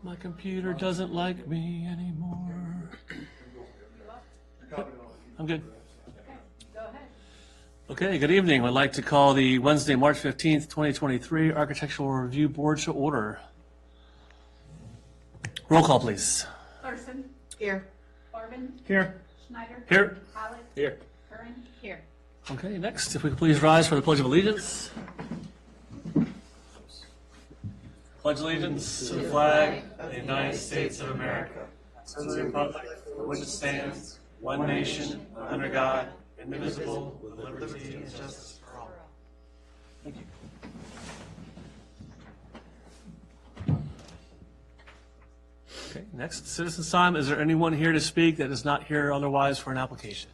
My computer doesn't like me anymore. I'm good. Go ahead. Okay, good evening. I'd like to call the Wednesday, March 15th, 2023 Architectural Review Board to order. Roll call, please. Larson. Here. Barban. Here. Schneider. Here. Hallett. Here. Curran. Here. Okay, next, if we could please rise for the Pledge of Allegiance. Pledge allegiance to the flag of the United States of America, to the republic for which it stands, one nation, under God, indivisible, with liberty and justice for all. Thank you. Okay, next, citizens' time. Is there anyone here to speak that is not here otherwise for an application?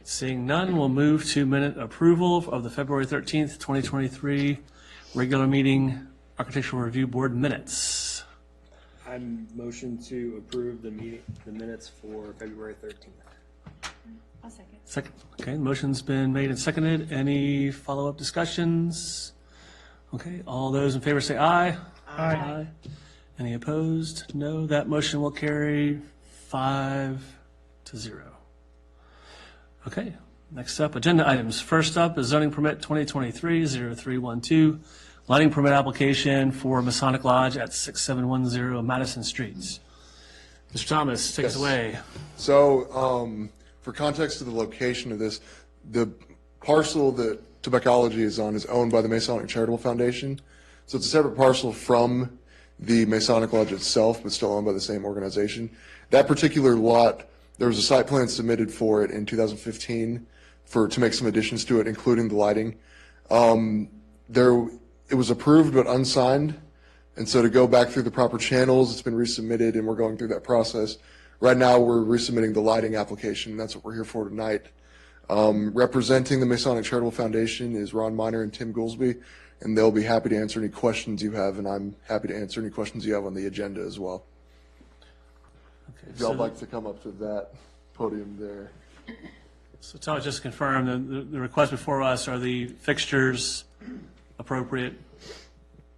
Seeing none, we'll move to minute approval of the February 13th, 2023 regular meeting Architectural Review Board minutes. I motion to approve the minutes for February 13th. I'll second. Second. Okay, motion's been made and seconded. Any follow-up discussions? Okay, all those in favor say aye. Aye. Any opposed? No. That motion will carry 5-0. Okay, next up, agenda items. First up is zoning permit 2023-0312, lighting permit application for Masonic Lodge at 6710 Madison Street. Mr. Thomas, take us away. So, for context of the location of this, the parcel that Tobacology is on is owned by the Masonic Charitable Foundation. So it's a separate parcel from the Masonic Lodge itself, but still owned by the same organization. That particular lot, there was a site plan submitted for it in 2015 to make some additions to it, including the lighting. It was approved but unsigned, and so to go back through the proper channels, it's been resubmitted, and we're going through that process. Right now, we're resubmitting the lighting application. That's what we're here for tonight. Representing the Masonic Charitable Foundation is Ron Miner and Tim Goolsby, and they'll be happy to answer any questions you have, and I'm happy to answer any questions you have on the agenda as well. Okay, If y'all would like to come up to that podium there. So Thomas, just to confirm, the request before us are the fixtures appropriate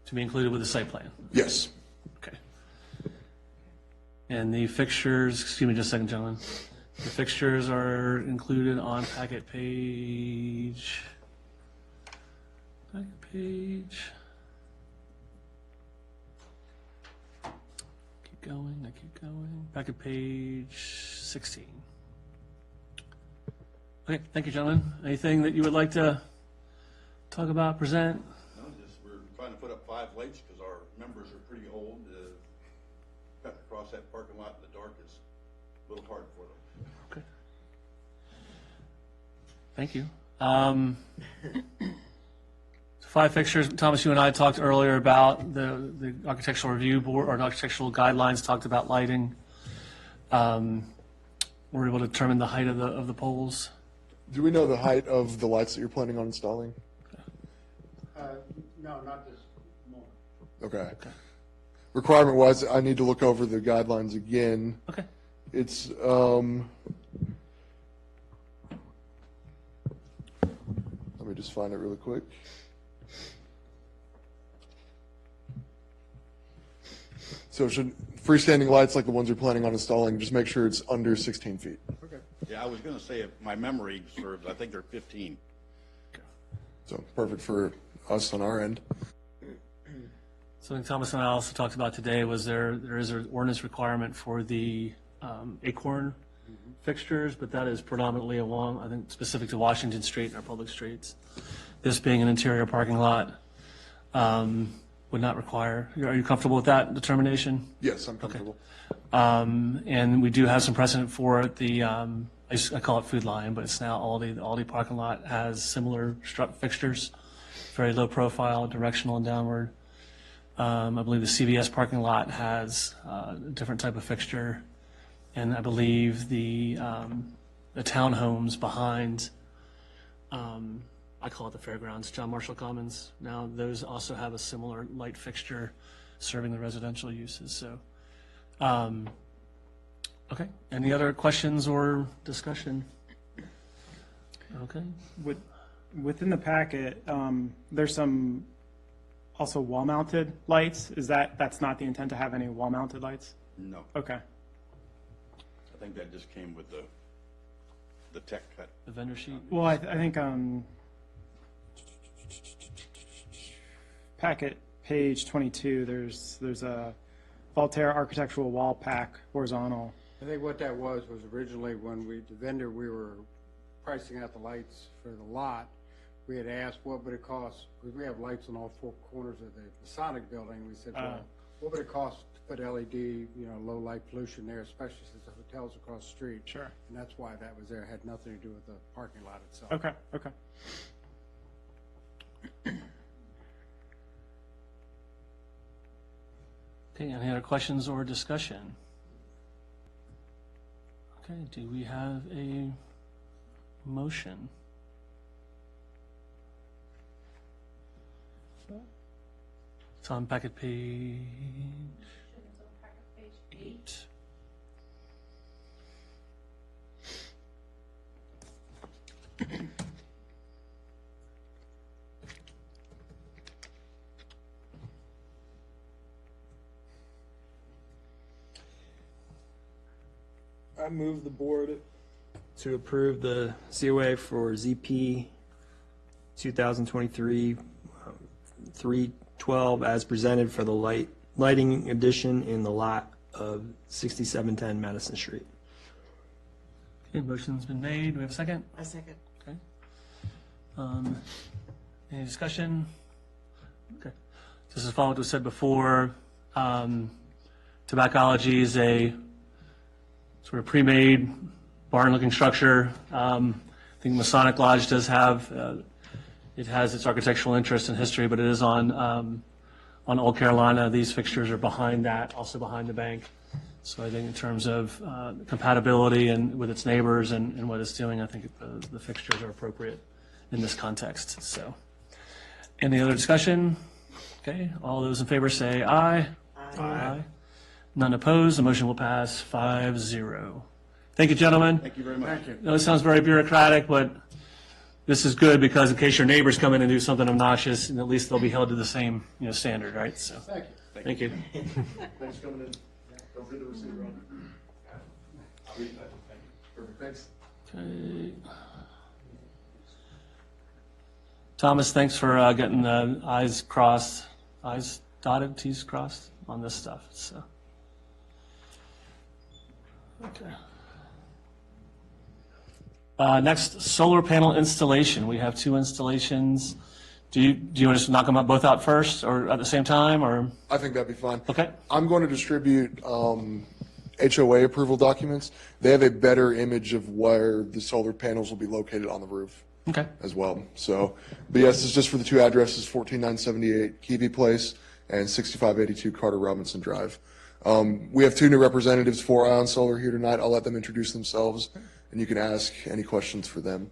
to be included with the site plan? Yes. Okay. And the fixtures, excuse me just a second, gentlemen. The fixtures are included on packet page. Packet page. Keep going, I keep going. Packet page 16. Okay, thank you, gentlemen. Anything that you would like to talk about, present? No, just we're trying to put up 5 lights because our members are pretty old. Cutting across that parking lot in the dark is a little hard for them. Okay. Thank you. 5 fixtures. Thomas, you and I talked earlier about the Architectural Review Board, or the Architectural Guidelines talked about lighting. We're able to determine the height of the poles. Do we know the height of the lights that you're planning on installing? No, not this moment. Okay. Requirement-wise, I need to look over the guidelines again. Okay. It's, let me just find it really quick. So should freestanding lights like the ones you're planning on installing, just make sure it's under 16 feet. Okay. Yeah, I was going to say, if my memory serves, I think they're 15. So perfect for us on our end. Something Thomas and I also talked about today was there is an ordinance requirement for the acorn fixtures, but that is predominantly along, I think, specific to Washington Street and our public streets. This being an interior parking lot would not require. Are you comfortable with that determination? Yes, I'm comfortable. And we do have some precedent for it. I call it Food Lion, but it's now Aldi. The Aldi parking lot has similar strut fixtures, very low profile, directional and downward. I believe the CVS parking lot has a different type of fixture, and I believe the townhomes behind, I call it the fairgrounds, John Marshall Commons. Now those also have a similar light fixture serving the residential uses. So, okay. Any other questions or discussion? Okay. Within the packet, there's some also wall-mounted lights? That's not the intent to have any wall-mounted lights? No, Okay. I think that just came with the tech cut. The vendor sheet? Well, I think packet page 22, there's a Voltaire architectural wall pack horizontal. I think what that was originally when the vendor, we were pricing out the lights for the lot, we had asked what would it cost, because we have lights on all four corners of the Masonic building. We said, well, what would it cost to put LED, low light pollution there, especially since the hotel's across the street? Sure. And that's why that was there. It had nothing to do with the parking lot itself. Okay, okay. Okay, any other questions or discussion? Okay, do we have a motion? It's on packet page It's on packet page 8. 8. I move the board to approve the COA for ZP 2023 312 as presented for the lighting addition in the lot of 6710 Madison Street. Okay, motion's been made. Do we have a second? A second. Okay. Any discussion? Okay. Just as followed what was said before, Tobaccology is a sort of pre-made barn-looking structure. I think Masonic Lodge does have, it has its architectural interest and history, but it is on Old Carolina. These fixtures are behind that, also behind the bank. So I think in terms of compatibility and with its neighbors and what it's doing, I think the fixtures are appropriate in this context. So, any other discussion? Okay, all those in favor say aye. Aye. None opposed, the motion will pass 5-0. Thank you, gentlemen. Thank you very much. Thank you. I know it sounds very bureaucratic, but this is good because in case your neighbors come in and do something obnoxious, and at least they'll be held to the same, standard, right? So, Thank you. thank you. Thanks for coming in. Don't forget the receipt, Ron. Perfect, thanks. Okay. Thomas, thanks for getting the I's crossed, I's dotted, T's crossed on this stuff. So, okay. Next, solar panel installation. We have 2 installations. Do you want to knock them both out first or at the same time, or? I think that'd be fine. Okay. I'm going to distribute HOA approval documents. They have a better image of where the solar panels will be located on the roof Okay. as well. So, but yes, it's just for the 2 addresses, 14978 Keavy Place and 6582 Carter Robinson Drive. We have 2 new representatives for Ion Solar here tonight. I'll let them introduce themselves, and you can ask any questions for them.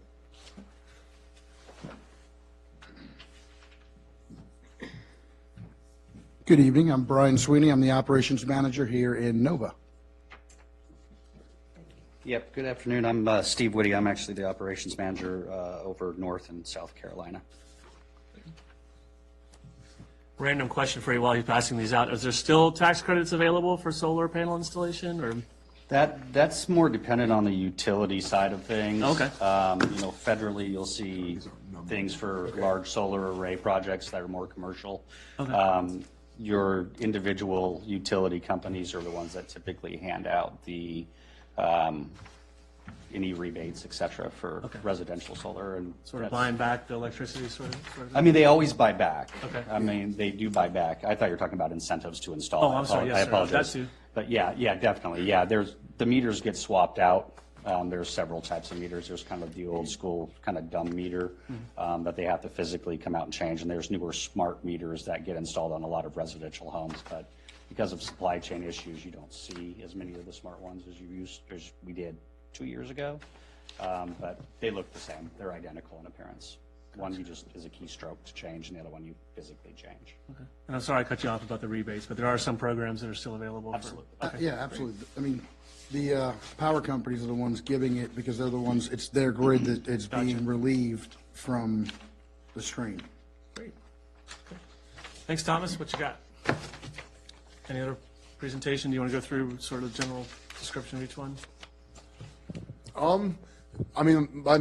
Good evening. I'm Brian Sweeney. I'm the operations manager here in Nova. Yep, good afternoon. I'm Steve Whitty. I'm actually the operations manager over North and South Carolina. Random question for you while he's passing these out. Is there still tax credits available for solar panel installation, or? That's more dependent on the utility side of things. Okay. Federally, you'll see things for large solar array projects that are more commercial. Okay. Your individual utility companies are the ones that typically hand out the any rebates, et cetera, for residential solar. And Sort of that's- buying back the electricity, sort of? I mean, they always buy back. Okay. I mean, they do buy back. I thought you were talking about incentives to install. Oh, I'm sorry. Yes, I sir. apologize. That too. But yeah, definitely. Yeah, the meters get swapped out. There's several types of meters. There's kind of the old school kind of dumb meter that they have to physically come out and change. And there's newer smart meters that get installed on a lot of residential homes. But because of supply chain issues, you don't see as many of the smart ones as we did 2 years ago. But they look the same. They're identical in appearance. One you just is a keystroke to change, and the other one you physically change. Okay. And I'm sorry I cut you off about the rebates, but there are some programs that are still available. Absolutely. Yeah, absolutely. I mean, the power companies are the ones giving it because they're the ones, it's their grid that is being relieved from the strain. Great. Okay. Thanks, Thomas. What you got? Any other presentation? Do you want to go through sort of general description of each one? I mean, my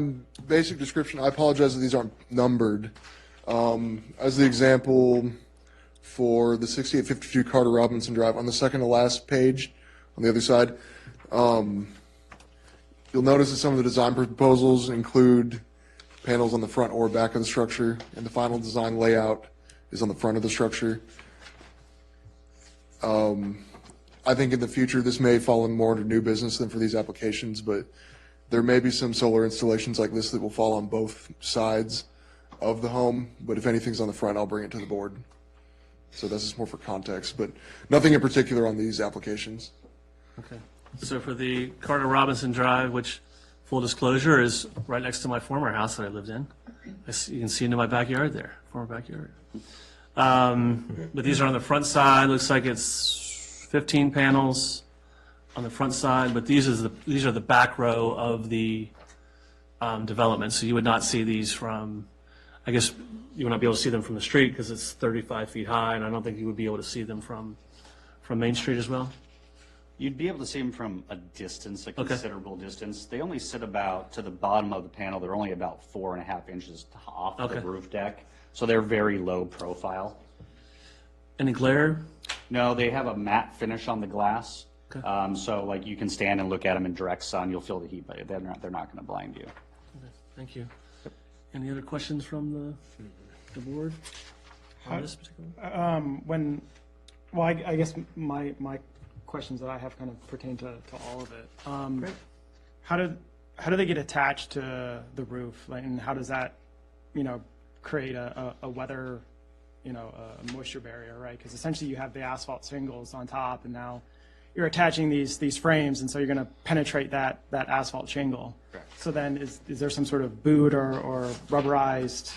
basic description, I apologize that these aren't numbered. As the example for the 6852 Carter Robinson Drive, on the second to last page, on the other side, you'll notice that some of the design proposals include panels on the front or back of the structure, and the final design layout is on the front of the structure. I think in the future, this may fall in more under new business than for these applications, but there may be some solar installations like this that will fall on both sides of the home, but if anything's on the front, I'll bring it to the board. So this is more for context, but nothing in particular on these applications. Okay. So for the Carter Robinson Drive, which, full disclosure, is right next to my former house that I lived in. You can see into my backyard there, former backyard. But these are on the front side. Looks like it's 15 panels on the front side, but these are the back row of the development. So you would not see these from, I guess you would not be able to see them from the street because it's 35 feet high, and I don't think you would be able to see them from Main Street as well. You'd be able to see them from a distance, a considerable distance. They only sit about to the bottom of the panel. They're only about 4.5 inches off the roof deck, so they're very low profile. Any glare? No, they have a matte finish on the glass. Okay. So like you can stand and look at them in direct sun. You'll feel the heat, but they're not going to blind you. Okay, thank you. Any other questions from the board on this particular? I guess my questions that I have kind of pertain to all of it. Great. How do they get attached to the roof? Like, and how does that, create a weather, a moisture barrier, right? Because essentially you have the asphalt shingles on top, and now you're attaching these frames, and so you're going to penetrate that asphalt shingle. Correct. So then is there some sort of boot or rubberized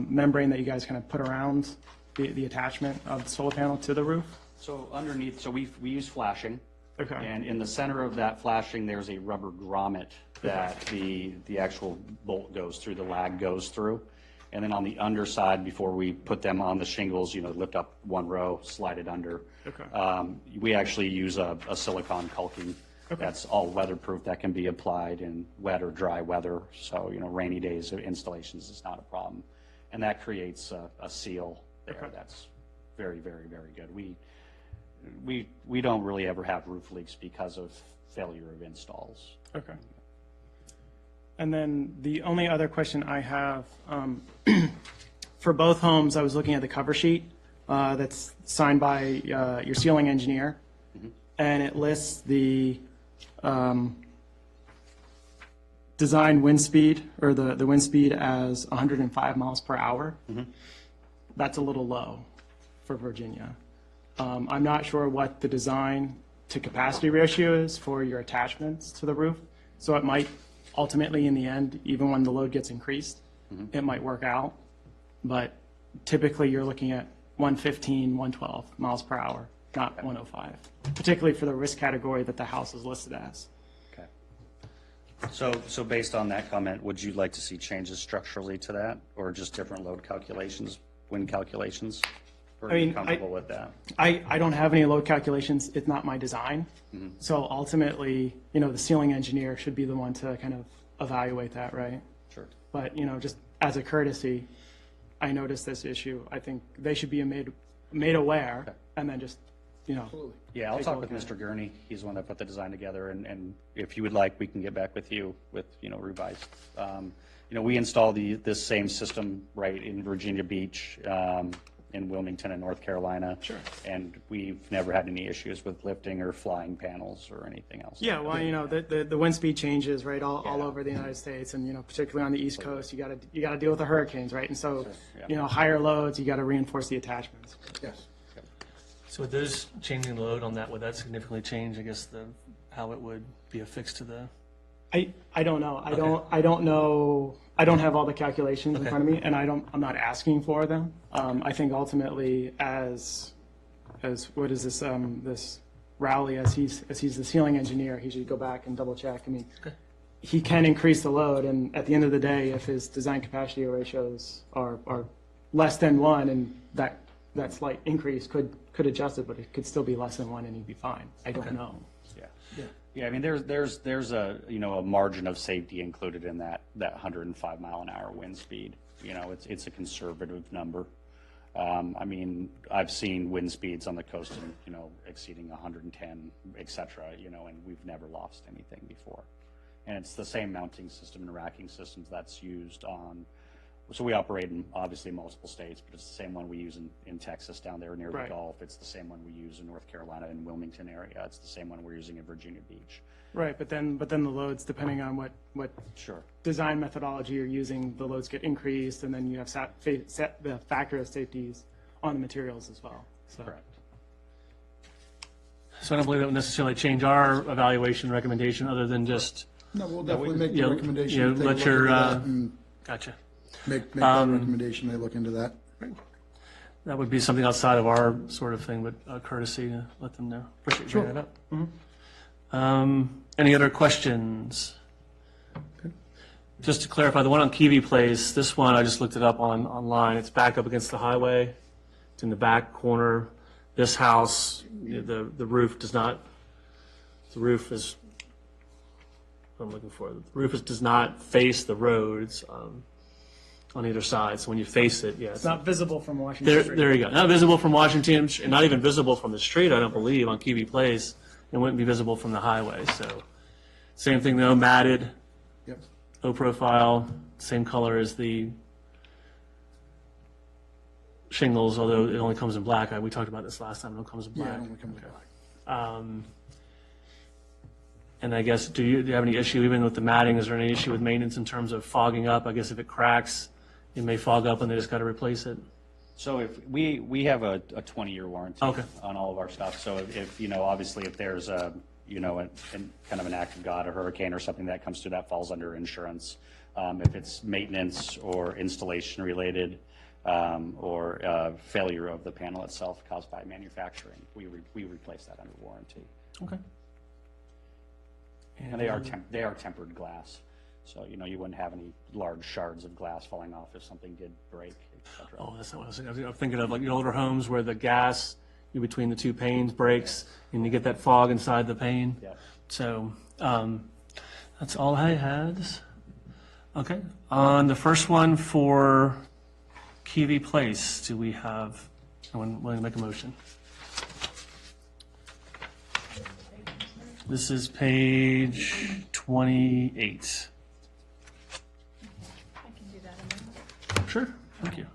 membrane that you guys kind of put around the attachment of the solar panel to the roof? So underneath, so we use flashing. Okay. And in the center of that flashing, there's a rubber grommet that the actual bolt goes through, the lag goes through. And then on the underside, before we put them on the shingles, lift up one row, slide it under. Okay. We actually use a silicone caulking that's all weatherproof, that can be applied in wet or dry weather. So, rainy days installations is not a problem. And that creates a seal there that's very, very, very good. We don't really ever have roof leaks because of failure of installs. Okay. And then the only other question I have, for both homes, I was looking at the cover sheet that's signed by your ceiling engineer, and it lists the design wind speed, or the wind speed as 105 miles per hour. That's a little low for Virginia. I'm not sure what the design to capacity ratio is for your attachments to the roof, so it might ultimately, in the end, even when the load gets increased, it might work out. But typically, you're looking at 115, 112 miles per hour, not 105, particularly for the risk category that the house is listed as. Okay. So based on that comment, would you like to see changes structurally to that, or just different load calculations, wind calculations? Or are you comfortable with that? I don't have any load calculations. It's not my design. So ultimately, the ceiling engineer should be the one to kind of evaluate that, right? Sure. But, just as a courtesy, I noticed this issue. I think they should be made aware, and then just, Yeah, I'll take a talk with look at Mr. Gurney. He's the one that put the design together, and if you would like, we can get back with you with, revised. We installed this same system right in Virginia Beach, in Wilmington and North Carolina. Sure. And we've never had any issues with lifting or flying panels or anything else. Yeah, well, the wind speed changes, right, all over the United States, and particularly on the East Coast, you got to deal with the hurricanes, right? And so, higher loads, you got to reinforce the attachments. Yes. So with those changing the load on that, would that significantly change, I guess, how it would be affixed to the? I don't know. I don't know. I don't have all the calculations in front of me, and I'm not asking for them. I think ultimately, as what is this this Rowley, as he's the ceiling engineer, he should go back and double check. I mean, he can increase the load, and at the end of the day, if his design capacity ratios are less than 1, and that that slight increase could adjust it, but it could still be less than 1 and you'd be fine. I don't know. Yeah. Yeah, I mean, there's a, a margin of safety included in that 105 mile an hour wind speed. It's a conservative number. I mean, I've seen wind speeds on the coast, exceeding 110, et cetera, and we've never lost anything before. And it's the same mounting system and racking systems that's used on, so we operate in obviously multiple states, but it's the same one we use in Texas down there near the Right. Gulf. It's the same one we use in North Carolina and Wilmington area. It's the same one we're using in Virginia Beach. Right, but then the loads, depending on what Sure. design methodology you're using, the loads get increased, and then you have set the factor of safeties on the materials as well. So. Correct. So I don't believe that would necessarily change our evaluation recommendation, other than just, No, we'll definitely make the yeah, recommendation. yeah, take a let look your, into that and gotcha. Make that recommendation, they look into that. That would be something outside of our sort of thing, but courtesy to let them know. Appreciate you bringing that up. Any other questions? Okay. Just to clarify, the one on Kiwi Place, this one, I just looked it up online. It's back up against the highway. It's in the back corner. This house, the roof does not, the roof is, what I'm looking for, the roof does not face the roads on either side. So when you face it, yeah. It's not visible from Washington There, Street. there you go. Not visible from Washington, and not even visible from the street, I don't believe, on Kiwi Place. It wouldn't be visible from the highway, so. Same thing though, matted, Yep. low profile, same color as the shingles, although it only comes in black. We talked about this last time, it only comes in Yeah, black. it only comes black. And I guess, do you have any issue even with the matting? Is there any issue with maintenance in terms of fogging up? I guess if it cracks, it may fog up and they just got to replace it. So if we have a 20-year warranty Okay. on all of our stuff. So if obviously if there's a, kind of an act of God, a hurricane or something that comes through, that falls under insurance. If it's maintenance or installation related, or failure of the panel itself caused by manufacturing, we replace that under warranty. Okay. And they are tempered glass. So, you wouldn't have any large shards of glass falling off if something did break, et cetera. Oh, that's not what I was thinking. I was thinking of like older homes where the gas in between the two panes breaks and you get that fog inside the pane. Yeah. So that's all I had. Okay. On the first one for Kiwi Place, do we have someone willing to make a motion? This is page 28. I can do that amendment. Sure. Thank you.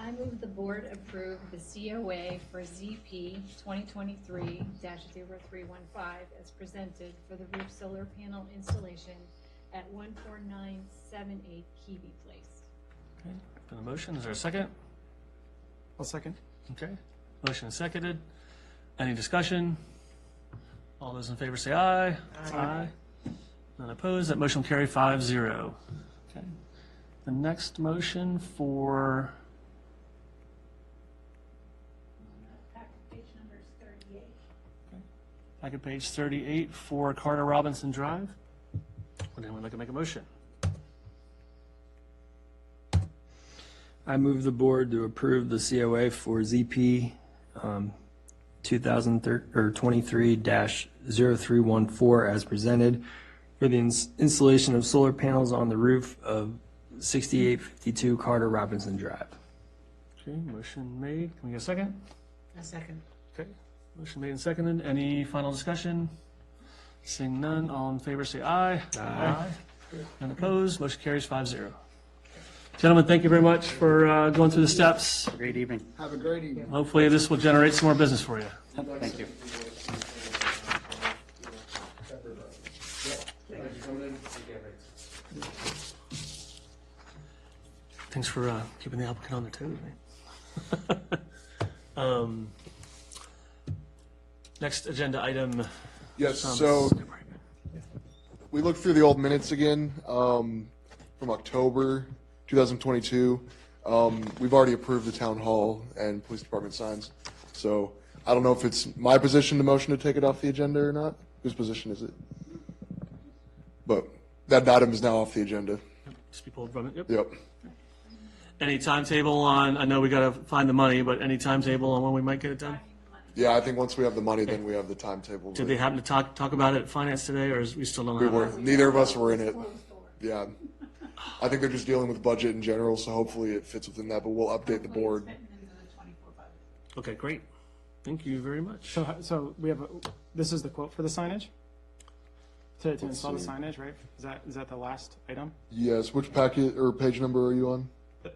I move the board approve the COA for ZP 2023-0315 as presented for the roof solar panel installation at 14978 Kiwi Place. Okay. For the motion, is there a second? I'll second. Okay. Motion is seconded. Any discussion? All those in favor say aye. Aye. None opposed. That motion will carry 5-0. Okay. The next motion for, Page number is 38. packet page 38 for Carter Robinson Drive. Would anyone like to make a motion? I move the board to approve the COA for ZP 2023-0314 as presented for the installation of solar panels on the roof of 6852 Carter Robinson Drive. Okay, motion made. Can we get a second? A second. Okay. Motion made and seconded. Any final discussion? Seeing none, all in favor say aye. Aye. None opposed. Motion carries 5-0. Gentlemen, thank you very much for going through the steps. Great evening. Have a great evening. Hopefully this will generate some more business for you. Thank you. Thanks for keeping the applicant on their toes, man. Next agenda item. Yes, so we looked through the old minutes again from October 2022. We've already approved the town hall and police department signs. So I don't know if it's my position to motion to take it off the agenda or not. Whose position is it? But that item is now off the agenda. Just be pulled from it. Yep. Yep. Any timetable on, I know we got to find the money, but any timetable on when we might get it done? Yeah, I think once we have the money, then we have the timetable. Did they happen to talk about it at finance today, or is we still don't We have were, it? neither of us were in it. Yeah. I think they're just dealing with budget in general, so hopefully it fits within that, but we'll update the board. Okay, great. Thank you very much. So we have, this is the quote for the signage? To install the signage, right? Is that the last item? Yes, which packet or page number are you on?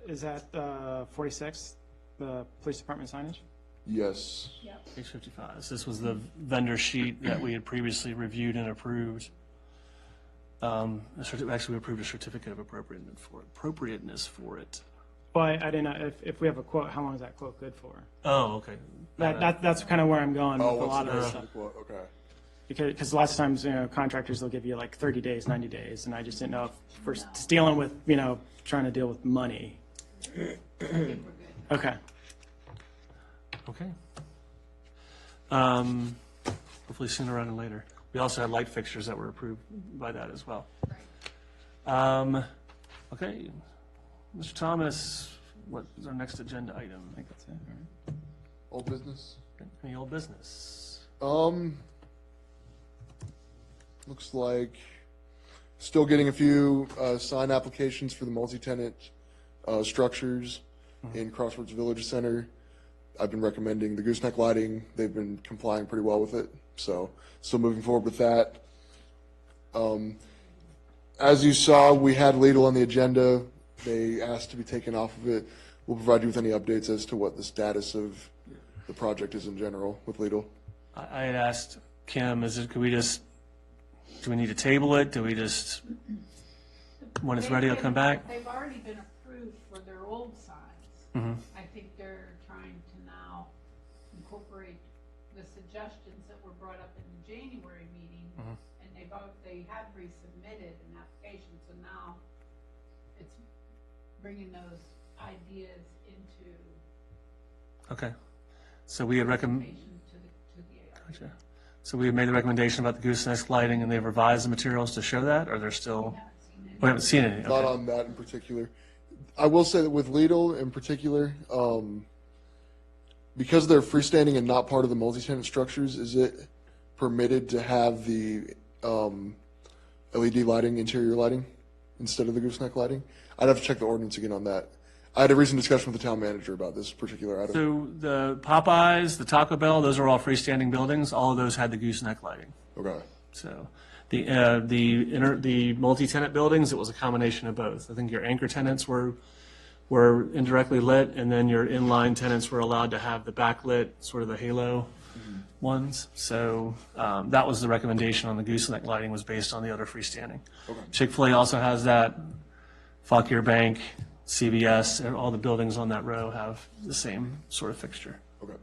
Is that 46, the police department signage? Yes. Page 55. So this was the vendor sheet that we had previously reviewed and approved. Actually, we approved a certificate of appropriateness for it. Well, I didn't know, if we have a quote, how long is that quote good for? Oh, okay. That's kind of where I'm going with Oh, a what's lot the of this rest stuff. of the quote? Okay. Because lots of times, contractors, they'll give you like 30 days, 90 days, and I just didn't know if we're just dealing with, trying to deal with money. Okay. Okay. Hopefully sooner rather than later. We also had light fixtures that were approved by that as well. Okay. Mr. Thomas, what is our next agenda item? I think that's it. All right. Old business? Any old business? Looks like still getting a few sign applications for the multi-tenant structures in Crossroads Village Center. I've been recommending the gooseneck lighting. They've been complying pretty well with it, so still moving forward with that. As you saw, we had Lidl on the agenda. They asked to be taken off of it. We'll provide you with any updates as to what the status of the project is in general with Lidl. I had asked Kim, do we need to table it? Do we just, when it's ready, it'll come back? They've already been approved for their old signs. I think they're trying to now incorporate the suggestions that were brought up in the January meeting, and they have resubmitted an application, so now it's bringing those ideas into Okay. So we had recommended. to the Gotcha. So we had made the recommendation about the gooseneck lighting, and they've revised the materials to show that, or they're still, we haven't seen any? Not Okay. on that in particular. I will say that with Lidl in particular, because they're freestanding and not part of the multi-tenant structures, is it permitted to have the LED lighting, interior lighting, instead of the gooseneck lighting? I'd have to check the ordinance again on that. I had a recent discussion with the town manager about this particular item. So the Popeyes, the Taco Bell, those are all freestanding buildings. All of those had the gooseneck lighting. Okay. So the multi-tenant buildings, it was a combination of both. I think your anchor tenants were indirectly lit, and then your inline tenants were allowed to have the backlit, sort of the halo ones. So that was the recommendation on the gooseneck lighting, was based on the other freestanding. Chick-fil-A also has that. Fauquier Bank, CVS, and all the buildings on that row have the same sort of fixture. Okay.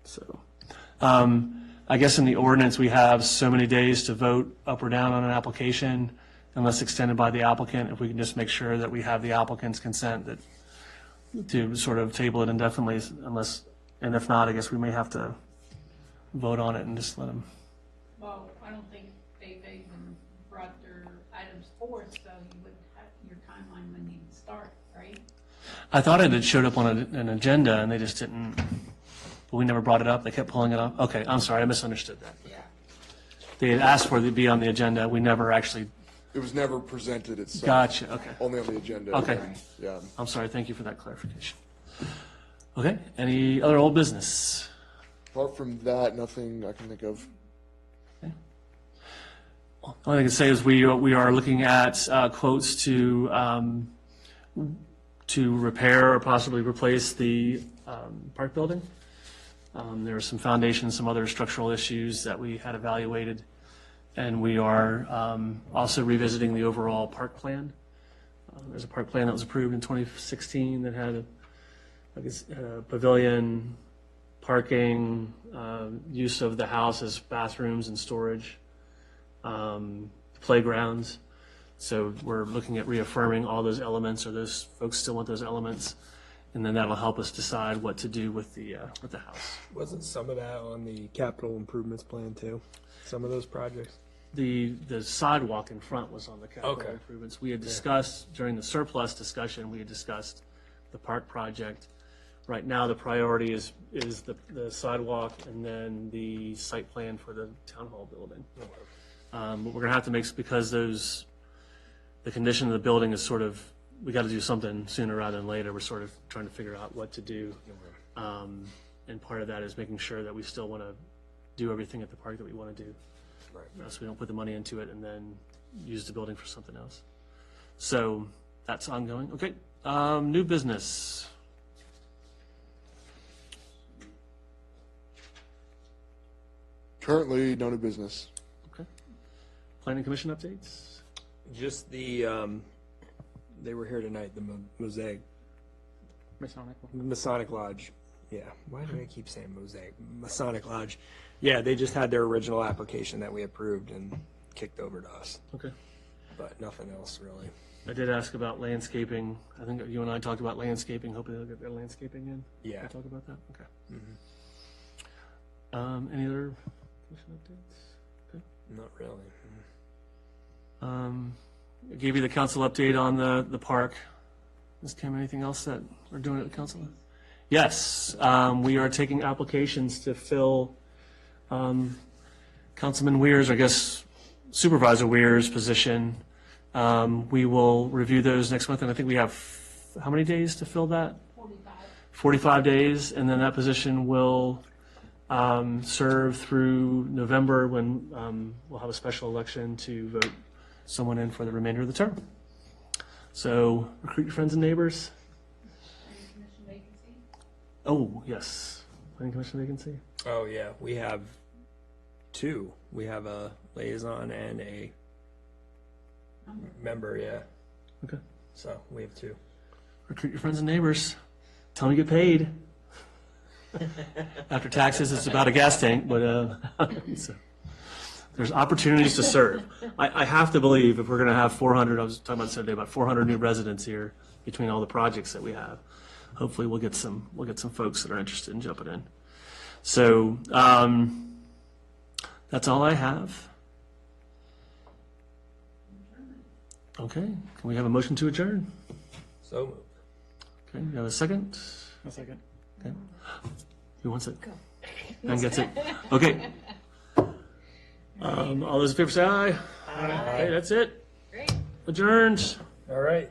So, I guess in the ordinance, we have so many days to vote up or down on an application unless extended by the applicant. If we can just make sure that we have the applicant's consent to sort of table it indefinitely and if not, I guess we may have to vote on it and just let them. Well, I don't think they've even brought their items forth, so you would have your timeline when you start, right? I thought it had showed up on an agenda and they just didn't, but we never brought it up. They kept pulling it up. Okay, I'm sorry, I misunderstood that. Yeah. They had asked for it to be on the agenda. We never actually, It was never presented itself. gotcha, okay. Only on the agenda. Okay. and, yeah. I'm sorry, thank you for that clarification. Okay, any other old business? Apart from that, nothing I can think of. All I can say is we are looking at quotes to repair or possibly replace the park building. There are some foundations, some other structural issues that we had evaluated, and we are also revisiting the overall park plan. There's a park plan that was approved in 2016 that had a pavilion, parking, use of the house as bathrooms and storage, playgrounds. So we're looking at reaffirming all those elements, or those folks still want those elements, and then that'll help us decide what to do with the house. Wasn't some of that on the capital improvements plan too? Some of those projects? The sidewalk in front was on the capital Okay. improvements. We had discussed, during the surplus discussion, we had discussed the park project. Right now, the priority is the sidewalk and then the site plan for the town hall building. But we're gonna have to make, because the condition of the building is sort of, we gotta do something sooner rather than later. We're sort of trying to figure out what to do. And part of that is making sure that we still wanna do everything at the park that we wanna do. So we don't put the money into it and then use the building for something else. So that's ongoing. Okay, new business. Currently, no new business. Okay. Planning commission updates? Just the, they were here tonight, the Mosaic, Masonic Lodge. Yeah, why do I keep saying Mosaic? Masonic Lodge. Yeah, they just had their original application that we approved and kicked over to us, Okay. but nothing else really. I did ask about landscaping. I think you and I talked about landscaping, hoping they'll get their landscaping in. Yeah. We'll talk about that? Okay. Mm-hmm. Any other commission updates? Okay. Not really. I gave you the council update on the park. Ms. Kim, anything else that we're doing at the council? Yes, we are taking applications to fill Councilman Weir's, I guess Supervisor Weir's position. We will review those next month, and I think we have, how many days to fill that? 45 days, and then that position will serve through November, when we'll have a special election to vote someone in for the remainder of the term. So recruit your friends and neighbors. Planning commission vacancy? Oh, yes. Planning commission vacancy? Oh, yeah, we have two. We have a liaison and a member, yeah. Okay. So we have two. Recruit your friends and neighbors. Tell them you get paid. After taxes, it's about a gas tank, but so there's opportunities to serve. I have to believe if we're going to have 400, I was talking about this the other day, about 400 new residents here between all the projects that we have. Hopefully, we'll get some folks that are interested in jumping in. So that's all I have. Okay, can we have a motion to adjourn? So moved. Okay, you have a second? A second. Okay. Who wants it? And gets it. Okay. All those in favor say aye. Aye. Okay, that's it. Great. Adjourned. All right.